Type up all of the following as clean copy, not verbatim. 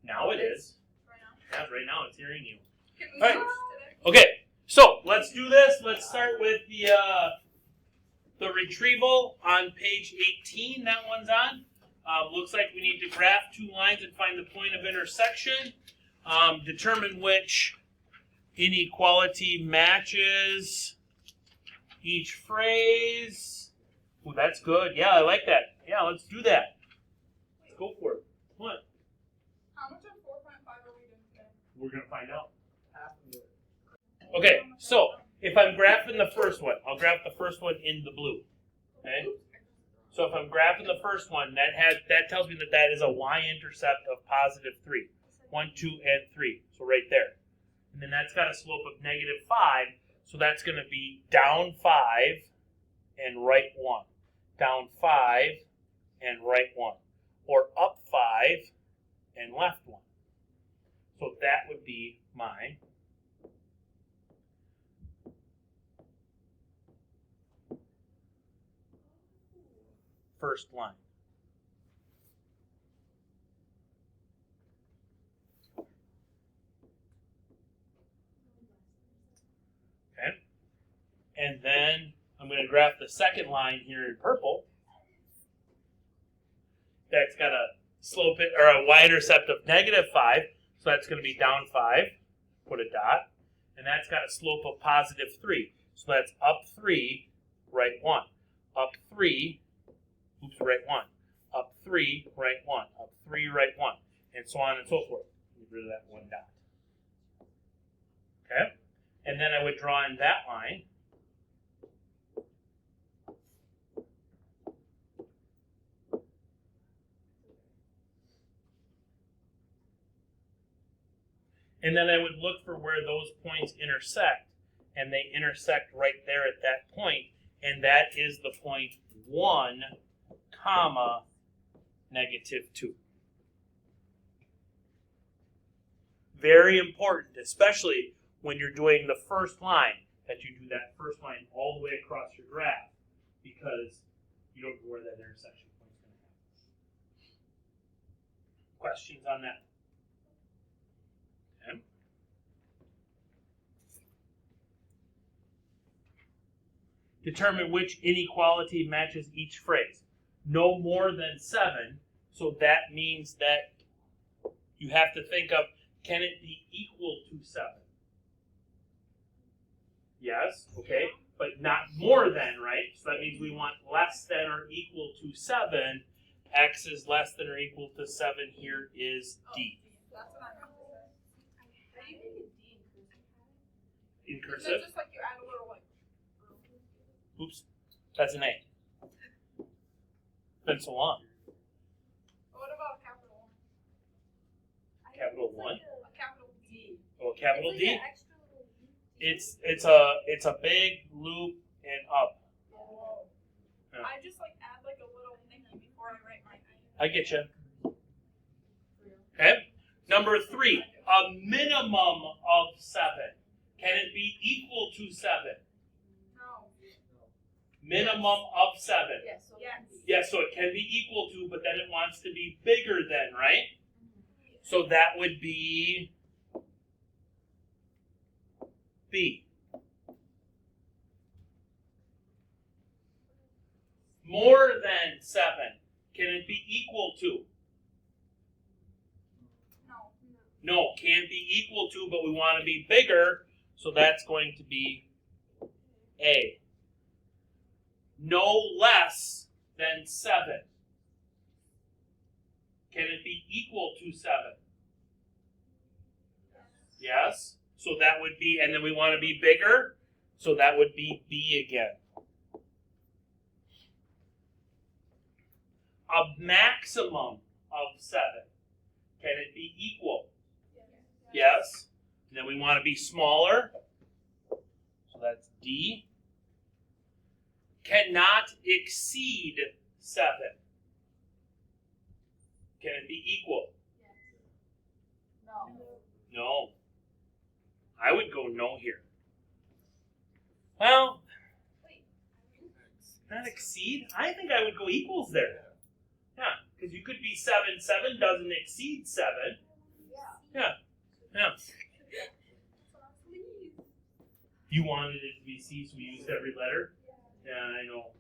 Now it is. Right now. Yeah, right now it's hearing you. Can we All right. switch today? Okay, so let's do this. Let's start with the retrieval on page 18. That one's on. Looks like we need to graph two lines and find the point of intersection. Determine which inequality matches each phrase. Ooh, that's good. Yeah, I like that. Yeah, let's do that. Let's go for it. What? How much of 4.5 are we doing today? We're going to find out. Okay, so if I'm graphing the first one, I'll graph the first one in the blue. Okay? So if I'm graphing the first one, that tells me that is a y-intercept of positive 3. 1, 2, and 3. So right there. And then that's got a slope of negative 5. So that's going to be down 5 and right 1. Down 5 and right 1. Or up 5 and left 1. So that would be my first line. Okay. And then I'm going to graph the second line here in purple. That's got a slope or a y-intercept of negative 5. So that's going to be down 5. Put a dot. And that's got a slope of positive 3. So that's up 3, right 1. Up 3, oops, right 1. Up 3, right 1. Up 3, right 1. And so on and so forth. Get rid of that one dot. Okay? And then I would draw in that line. And then I would look for where those points intersect. And they intersect right there at that point. And that is the point 1, comma, negative 2. Very important, especially when you're doing the first line, that you do that first line all the way across your graph, because you don't know where that intersection point is going to happen. Questions on that? Okay. Determine which inequality matches each phrase. No more than 7, so that means that you have to think of, can it be equal to 7? Yes, okay, but not more than, right? So that means we want less than or equal to 7. X is less than or equal to 7. Here is D. That's what I meant to say. How do you make a D in cursive? In So cursive? just like you add a little like. Oops, that's an A. Been so long. What about a capital 1? Capital 1? A capital D. Oh, a capital It's D? like an extra little D. It's a big loop and up. Whoa. Yeah. I just like add like a little thingy before I write my name. I get you. Okay. Number 3, a minimum of 7. Can it be equal to 7? No. Minimum of 7. Yes. So Yes. Yes, so it can be equal to, but then it wants to be bigger than, right? So that would be B. More than 7. Can it be equal to? No. No, can't be equal to, but we want to be bigger, so that's going to be A. No less than 7. Can it be equal to 7? Yes. So that would be, and then we want to be bigger, so that would be B again. A maximum of 7. Can it be equal? Yes. And then we want to be smaller, so that's D. Cannot exceed 7. Can it be equal? No. No. I would go no here. Well, not exceed? I think I would go equals there. Yeah, because you could be 7. 7 doesn't exceed 7. Yeah. You wanted it to be C, so we used every letter? Yeah, I know.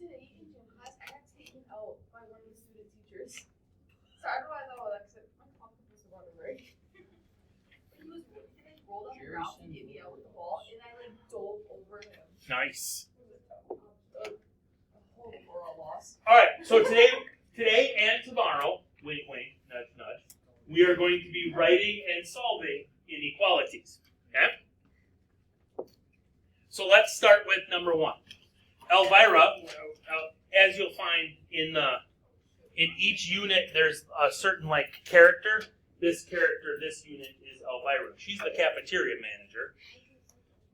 Today in gym class, I got taken out by one of the student teachers. So I don't know why I know that because my confidence was about to break. He was rolled on the ground and hit me out with the ball, and I like dove over him. Nice. A horrible loss. All right, so today and tomorrow, wink, wink, nudge, nudge, we are going to be writing and solving inequalities. Okay? So let's start with number 1. Elvira, as you'll find in each unit, there's a certain character. This unit is Elvira. She's the cafeteria manager.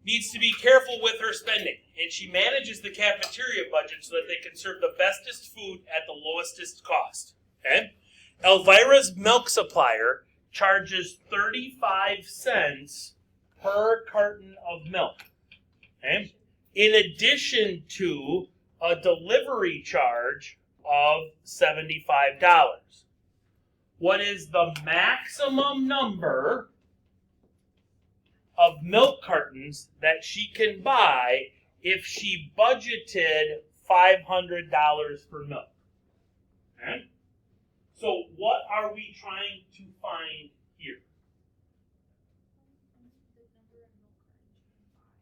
Needs to be careful with her spending, and she manages the cafeteria budget so that they can serve the bestest food at the lowestest cost. Okay? Elvira's milk supplier charges 35 cents per carton of milk. Okay? In addition to a delivery charge of $75. What is the maximum number of milk cartons that she can buy if she budgeted $500 for milk? Okay? So what are we trying to find here?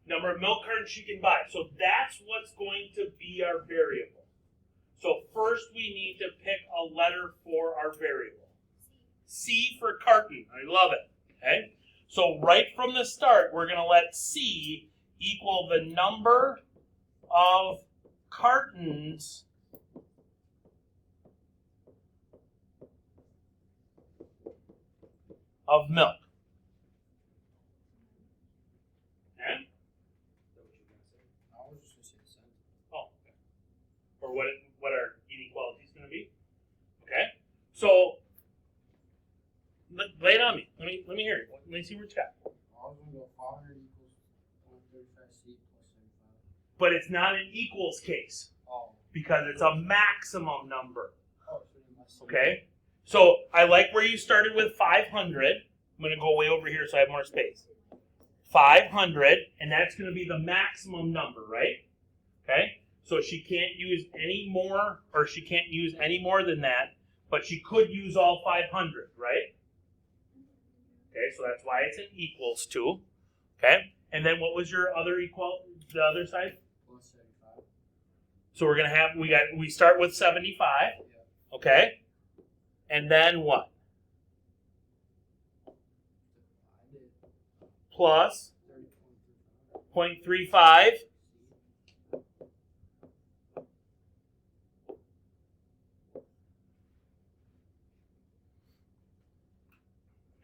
Number of milk cartons she can buy. So that's what's going to be our variable. So first we need to pick a letter for our variable. C for carton. I love it. Okay? So right from the start, we're going to let C equal the number of cartons of milk. Okay? Oh, okay. Or what our inequality is going to be. Okay? So lay it on me. Let me hear it. Let me see what it's got. I was going to go 500 equals 135C plus 75. But it's not an equals case Oh. because it's a maximum number. Oh, so you must. Okay? So I like where you started with 500. I'm going to go way over here so I have more space. 500, and that's going to be the maximum number, right? Okay? So she can't use any more, or she can't use any more than that, but she could use all 500, right? Okay, so that's why it's an equals to. Okay? And then what was your other the other side? Plus 75. So we're going to have, we start with 75. Yeah. Okay? And then what? Plus 0.35.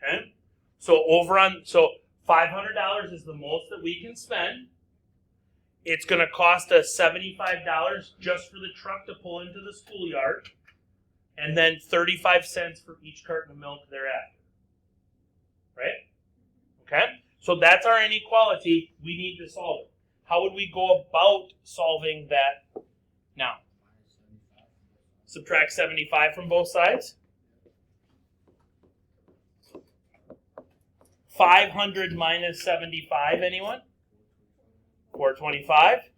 Okay? So $500 is the most that we can spend. It's going to cost us $75 just for the truck to pull into the schoolyard, and then 35 cents for each carton of milk thereafter. Right? Okay? So that's our inequality. We need to solve it. How would we go about solving that now? Subtract 75 from both sides. 500 minus 75, anyone? 425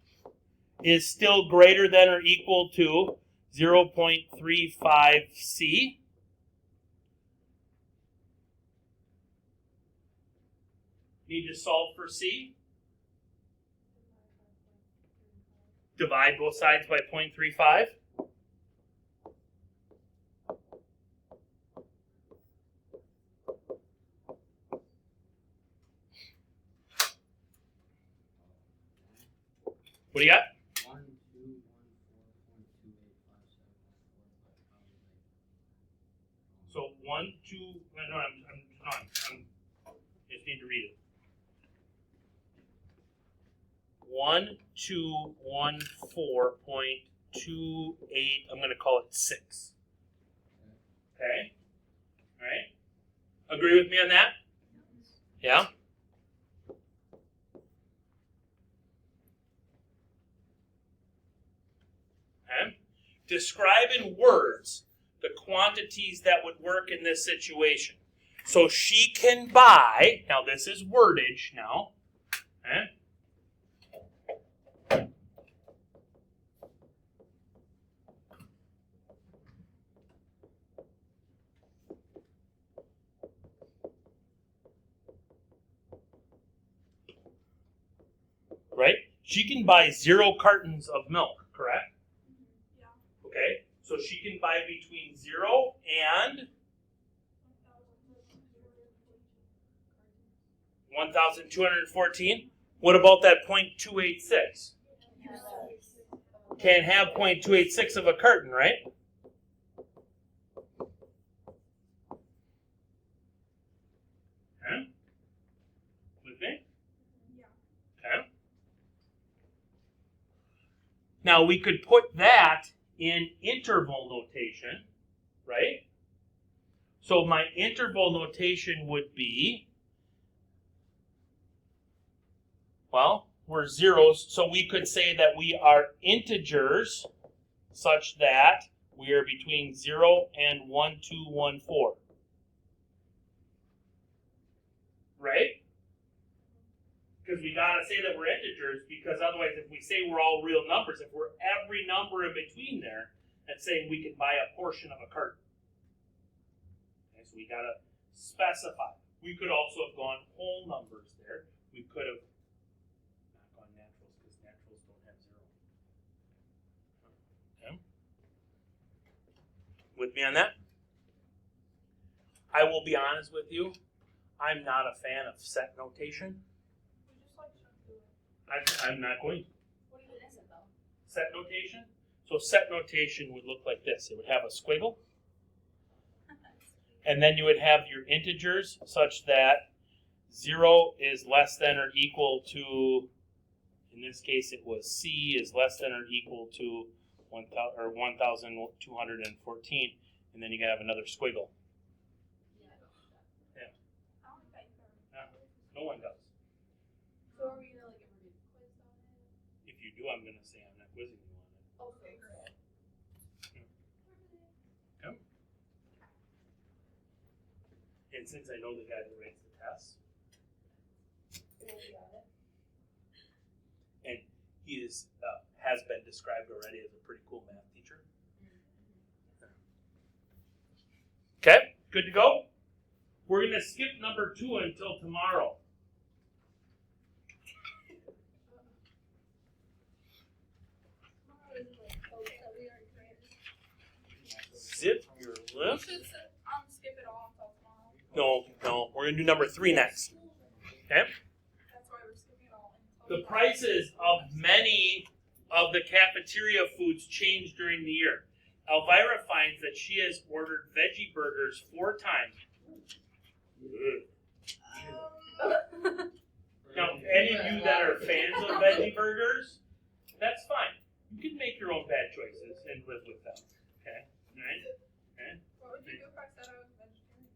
is still greater than or equal to 0.35C. Need to solve for C. Divide both sides by 0.35. What do you got? 1214.2857. So 1, 2. No, I just need to read it. 1214.28. I'm going to call it 6. Okay. All right. Agree with me on that? Yeah. Okay. Describe in words the quantities that would work in this situation. So she can buy, now this is wordage now, okay? Right? She can buy 0 cartons of milk, correct? Yeah. Okay, so she can buy between 0 and 1,214. What about that 0.286? Can't have 0.286 of a carton, right? Okay. With me? Yeah. Okay. Now we could put that in interval notation, right? So my interval notation would be, well, we're zeros, so we could say that we are integers such that we are between 0 and 1214. Right? Because we gotta say that we're integers, because otherwise if we say we're all real numbers, if we're every number in between there, that's saying we can buy a portion of a carton. Okay, so we gotta specify. We could also have gone whole numbers there. We could have not gone naturals, because naturals don't have 0. Okay. With me on that? I will be honest with you, I'm not a fan of set notation. We just like shouldn't do it. I'm not going to. What even is it though? Set notation? So set notation would look like this. It would have a squiggle, and then you would have your integers such that 0 is less than or equal to, in this case it was C is less than or equal to 1,214, and then you gotta have another squiggle. Yeah, I don't do that. I don't think they're. No one does. So are we gonna like ever do quiz on it? If you do, I'm gonna say I'm not quizzing you on it. Okay, great. And since I know the guy that writes the tests, We'll be on it. and he is has been described already as a pretty cool math teacher. Okay, good to go? We're going to skip number 2 until tomorrow. Zip your We lip. should skip it all until tomorrow. No, we're going to do number 3 next. Okay? That's why we're skipping it all until The prices of many of the cafeteria foods change during the year. Elvira finds that she has ordered veggie burgers 4 times. Now, any of you that are fans of veggie burgers, that's fine. You can make your own bad choices and live with them. Okay? All right? Okay? What would you do if I said I was vegetarian?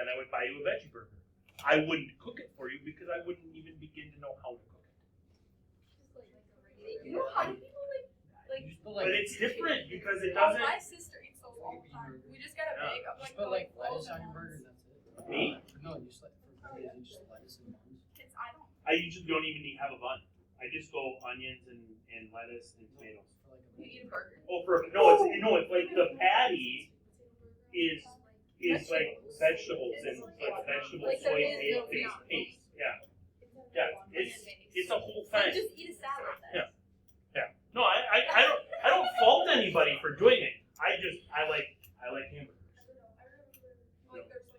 I would buy you a veggie burger. I wouldn't cook it for you because I wouldn't even begin to know how to cook it. You know, how do people like You just put But it's different because it Oh, doesn't. my sister eats those all the time. We just got a bag of just like put like those lettuce on your frozen burger, ones. that's it. Me? No, you just like for burgers, you just lettuce and buns. I don't. I usually don't even have a bun. I just go onions and lettuce and tomatoes. For like a you eat a burger? Oh, it's like the patty is like vegetables and like vegetable Like there soy is no based meat. paste. Yeah, it's a whole Like thing. just eat a salad then. Yeah. No, I don't fault anybody for doing it. I like hamburgers. Like there's like no difference.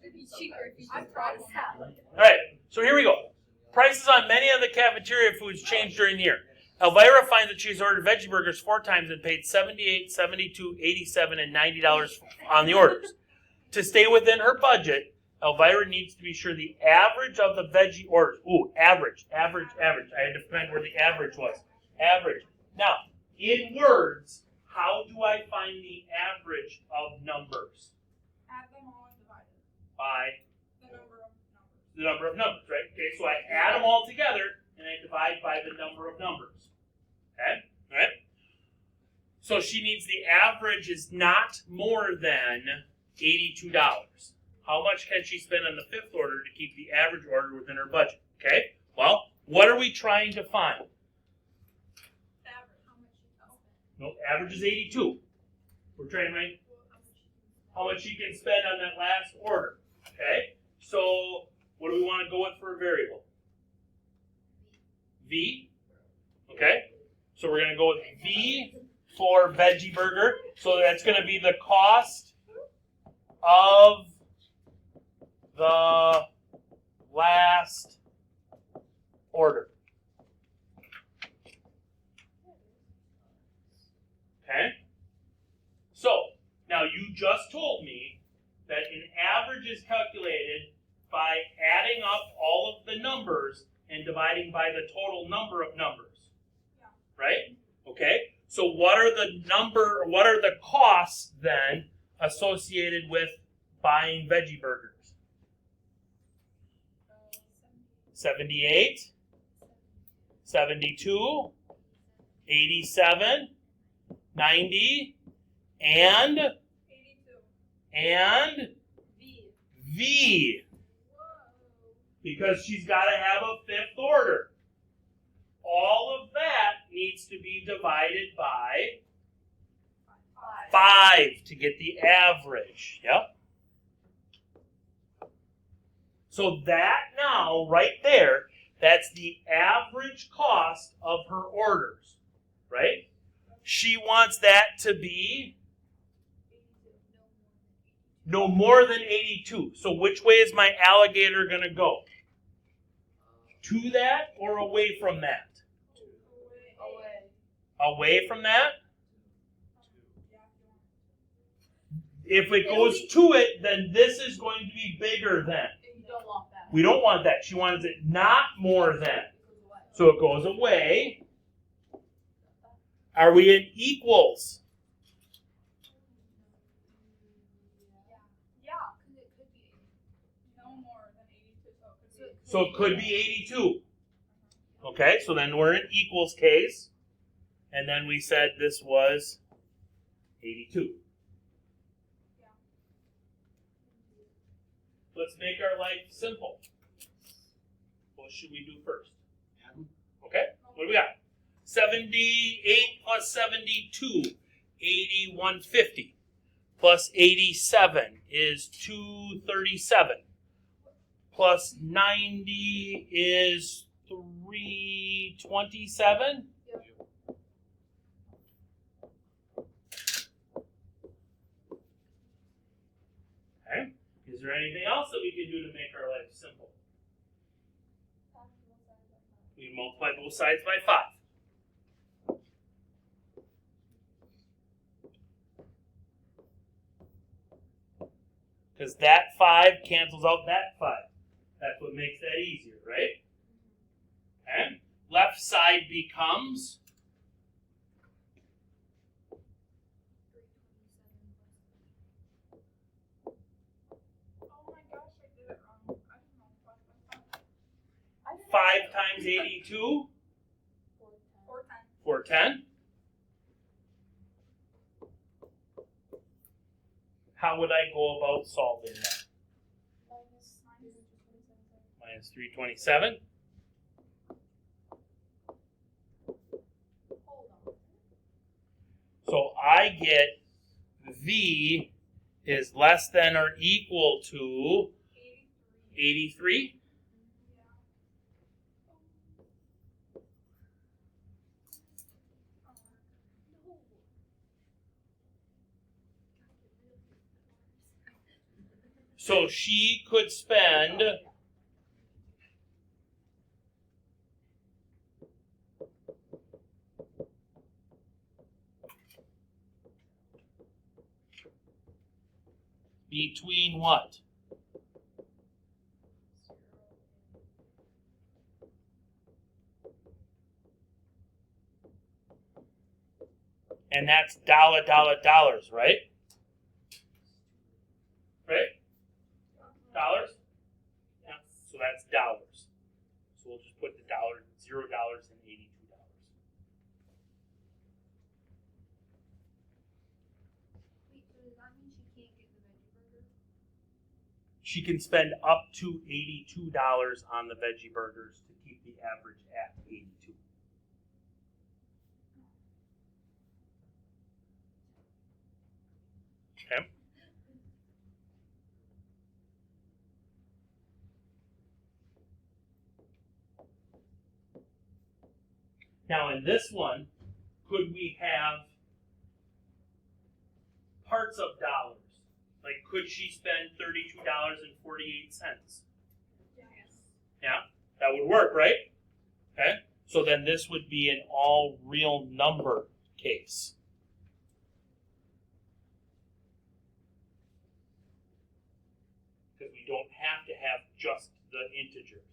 It'd be cheaper if you I've just brought a tried salad. All right, so here we go. Prices on many of the cafeteria foods change during the year. Elvira finds that she's ordered veggie burgers 4 times and paid $78, $72, $87, and $90 on the orders. To stay within her budget, Elvira needs to be sure the average of the veggie orders. Ooh, average. I had to find where the average was. Average. Now, in words, how do I find the average of numbers? Add them all and divide it. By The number of numbers. the number of numbers, right? Okay, so I add them all together and I divide by the number of numbers. Okay? All right? So she needs the average is not more than $82. How much can she spend on the fifth order to keep the average order within her budget? Okay? Well, what are we trying to find? Average, how much you spend. No, average is 82. We're trying to find how much she can spend on that last order. Okay? So, what do we want to go with for a variable? V. Okay? So we're going to go with V for veggie burger. So that's going to be the cost of the last order. Okay? So, now you just told me that an average is calculated by adding up all of the numbers and dividing by the total number of numbers. Yeah. Right? Okay? So what are the costs then associated with buying veggie burgers? 78, 72, 87, 90, and 82. V. Whoa. Because she's got to have a fifth order. All of that needs to be divided by 5 to get the average. Yep. So that now, right there, that's the average cost of her orders. Right? She wants that to be no more than 82. So which way is my alligator going to go? To that or away from that? Away from that? If it goes to it, then this is going to be bigger than. You don't want that. We don't want that. She wants it not more than. So it goes away. Are we in equals? Yeah. No more than 82. So it could be 82. Okay, so then we're in equals case. And then we said this was 82. Let's make our life simple. What should we do first? Okay, what do we got? 78 plus 72, 8150. Plus 87 is 237. Plus 90 is 327. Okay. Is there anything else that we can do to make our life simple? We multiply both sides by 5. Because that 5 cancels out that 5. That's what makes that easier, right? Okay. Left side becomes 5 times 82, 410. How would I go about solving that? Minus 327. So I get V is less than or equal to 83. So she could spend between what? And that's dollars, right? Right? Dollars? Yeah. So that's dollars. So we'll just put the $0 and $82. Wait, so does that mean she can't get the veggie burger? she can spend up to $82 on the veggie burgers to keep the average at 82. Okay. Now in this one, could we have parts of dollars? Like, could she spend $32.48? Yes. Yeah, that would work, right? Okay, so then this would be an all real number case. Because we don't have to have just the integers,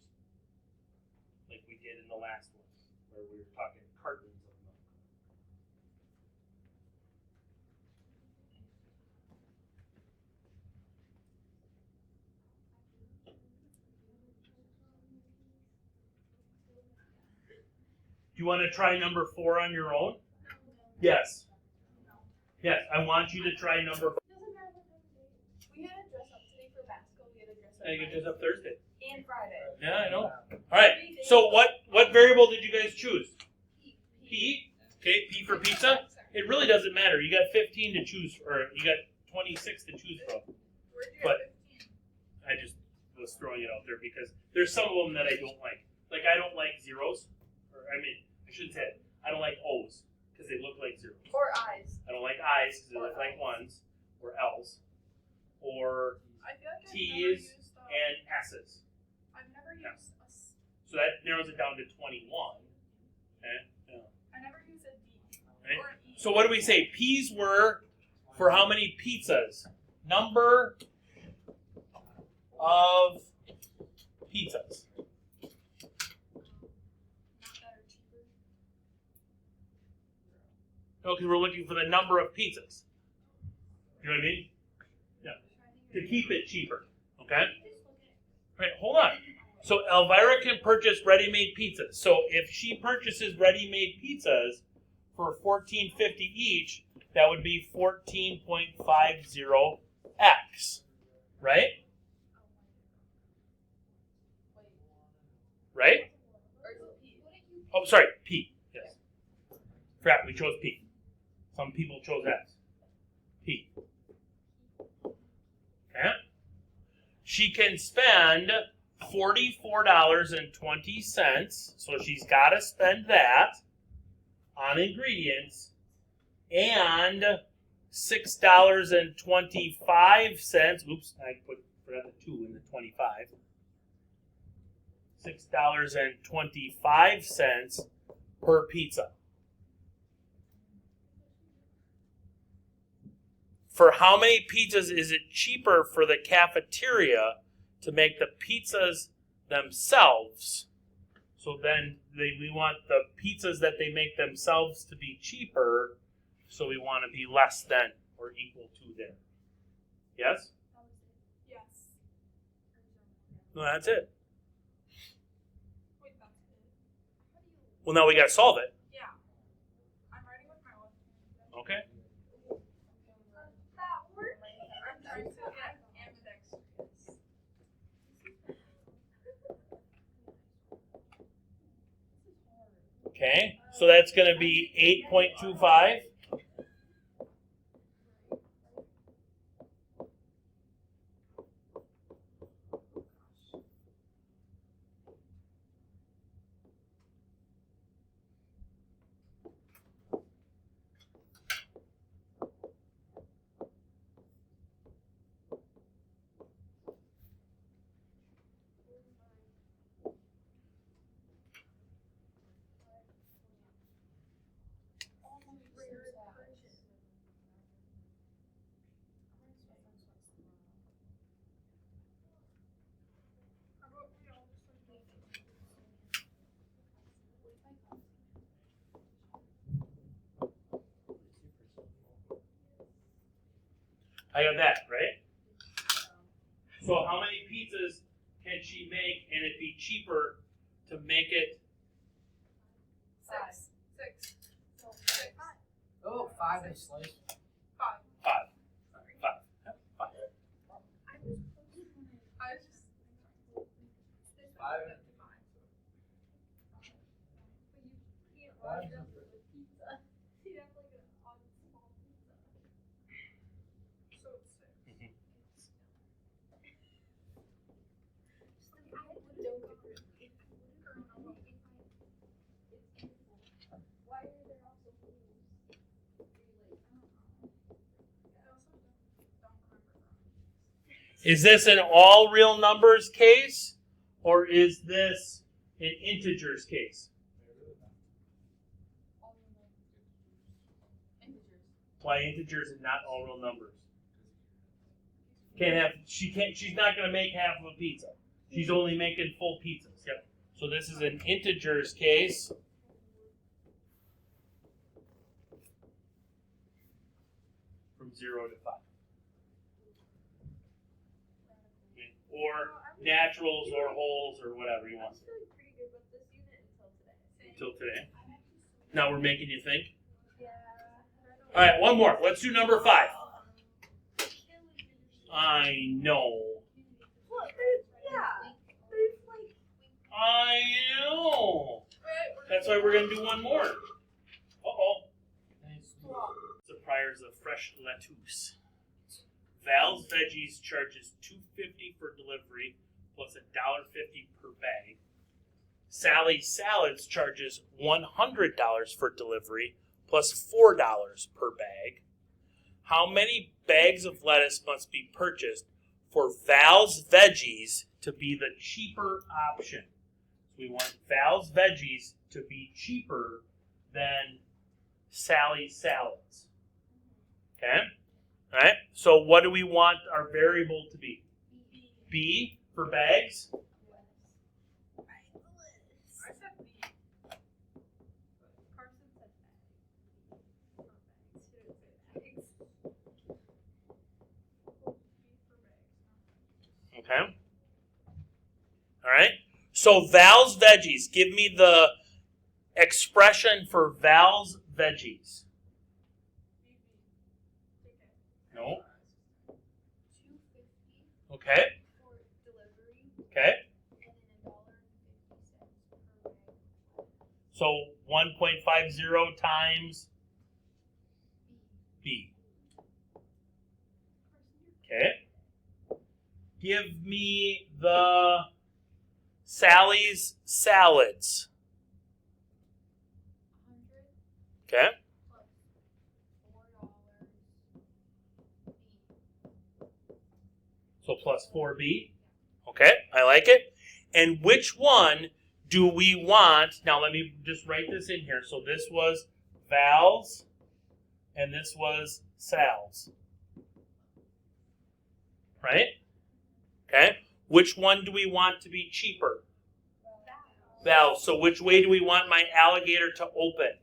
like we did in the last one, where we were talking cartons of milk. Do you want to try number 4 on your own? Yes. Yes, I want you to try number 4. Doesn't matter what time of day. We had a dress up today for basketball. We had a dress up. I think it's just up Thursday. And Friday. Yeah, I know. All right. So what variable did you guys choose? P. Okay, P for pizza. It really doesn't matter. You got 15 to choose, or you got 26 to choose from. Where'd you But- get 15? I just was throwing it out there because there's some of them that I don't like. Like I don't like zeros, or I mean, I shouldn't say it. I don't like O's because they look like zeros. Or eyes. I don't like I's because they look like ones, or L's, or I feel like I've never T's used and S's. I've never Yeah. used a s- So that narrows it down to 21. Okay. Yeah. I never used a D Right. or an E. So what do we say? P's were for how many pizzas? Number of pizzas. Not that or cheaper. No, because we're looking for the number of pizzas. You know what I mean? Yeah. To keep it cheaper. Okay? Right, hold on. So Elvira can purchase ready-made pizzas. So if she purchases ready-made pizzas for $14.50 each, that would be 14.50x. Right? Right? Or is it P? Oh, sorry, P. Yes. Forgot, we chose P. Some people chose S. P. Okay. She can spend $44.20, so she's got to spend that on ingredients, and $6.25. Oops, I forgot the 2 in the 25. $6.25 per pizza. For how many pizzas is it cheaper for the cafeteria to make the pizzas themselves? So then we want the pizzas that they make themselves to be cheaper, so we want to be less than or equal to them. Yes? Yes. No, that's it. Wait, that's it. Well, now we got to solve it. Yeah. I'm writing with my left hand. Okay. That worked. I'm trying to get ambidextrous. Okay. So that's going to be 8.25. How about we all just like I got that, right? So how many pizzas can she make and it'd be cheaper to make it? Six. Six. Six. Oh, 5 is sliced. Five. Five. Five. Yep, five. I was close. Why are there also fools? Is this an all real numbers case, or is this an integers case? Why integers and not all real numbers? She's not gonna make half of a pizza. She's only making full pizzas. Yep. So this is an integers case. From 0 to 5. Or naturals or wholes or whatever you I want. was feeling pretty good with this unit Until today. Now we're making you think. Yeah. Alright, one more. Let's do number 5. I know. What? There's like. I know. That's why we're going to do one more. Uh-oh. Suppliers of fresh lettuce. Val's Veggies charges $2.50 for delivery plus $1.50 per bag. Sally's Salads charges $100 for delivery plus $4 per bag. How many bags of lettuce must be purchased for Val's Veggies to be the cheaper option? So we want Val's Veggies to be cheaper than Sally's Salads. Okay? All right? So what do we want our variable to be? B for bags. I said B. Carson said bags. Okay. All right. So Val's Veggies. Give me the expression for Val's Veggies. No. $2.50 Okay. for delivery, Okay. and then $1.50 per bag. So 1.50 times B. Okay. Give me the Sally's Salads. 100 Okay. plus $4 B. So plus 4B. Okay, I like it. And which one do we want? Now let me just write this in here. So this was Val's, and this was Sal's. Right? Okay. Which one do we want to be cheaper? Val's. So which way do we want my alligator to open?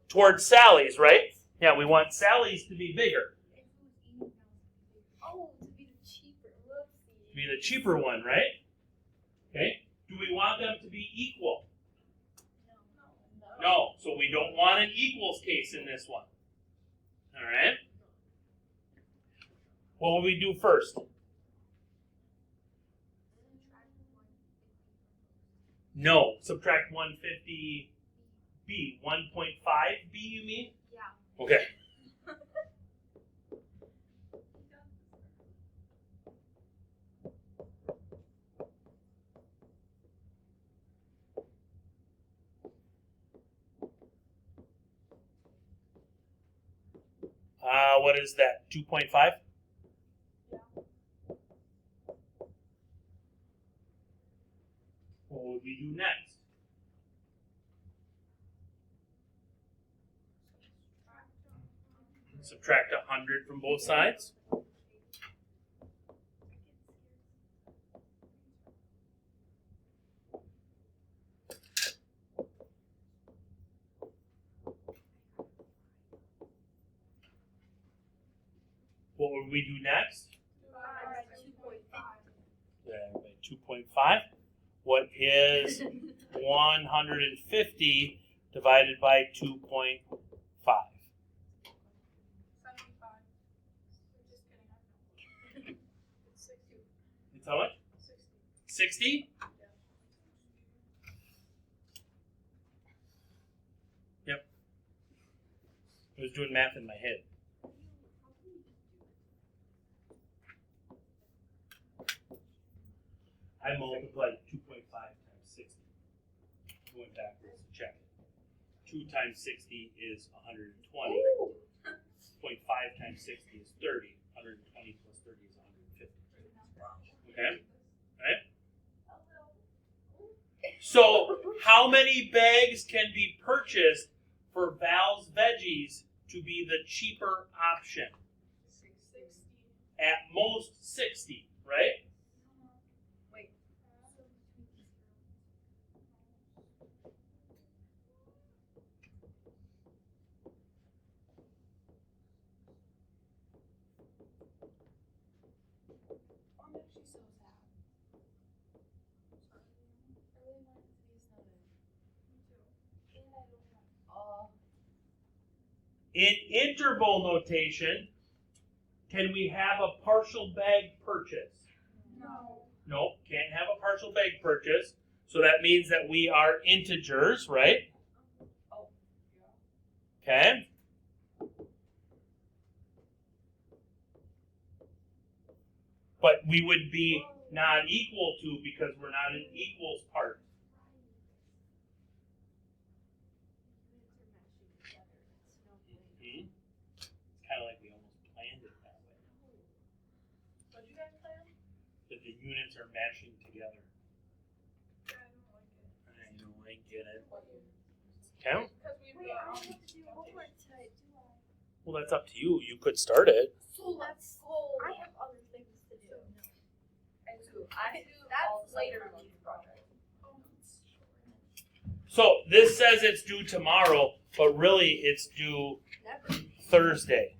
Towards Sally's, right? Yeah, we want Sally's to be bigger. Oh, to be the cheaper. Whoopsie. To be the cheaper one, right? Okay. Do we want them to be equal? No. So we don't want an equals case in this one. All right. What will we do first? No. Subtract 150B. 1.5B, you mean? Yeah. Okay. What is that? 2.5? Yeah. What would we do next? Subtract 100 from both sides. What would we do next? By 2.5. What is 150 divided by 2.5? 75. Just kidding. It's 60. It's how much? 60? Yep. I was doing math in my head. I multiplied 2.5 times 60. Going backwards to check it. 2 times 60 is 120. 0.5 times 60 is 30. 120 plus 30 is 150. Okay? Right? So, how many bags can be purchased for Val's Veggies to be the cheaper option? 660. At most 60, right? Wait. I'm actually so sad. I really wanted to be snowed in. And I don't have. In interval notation, can we have a partial bag purchase? No. No, can't have a partial bag purchase. So that means that we are integers, right? Oh, Okay. But we would be not equal to because we're not an equals part. It's kind of like we almost planned it that way. What did you guys plan? That the units are mashing together. I don't like it. I know, I get it. What you? Okay. Because we've Wait, I got don't have to do homework tonight, do I? Well, that's up to you. You could start it. So let's go. I have other things to do. I do. That's later in the project. So this says it's due tomorrow, but really it's due Never. Thursday.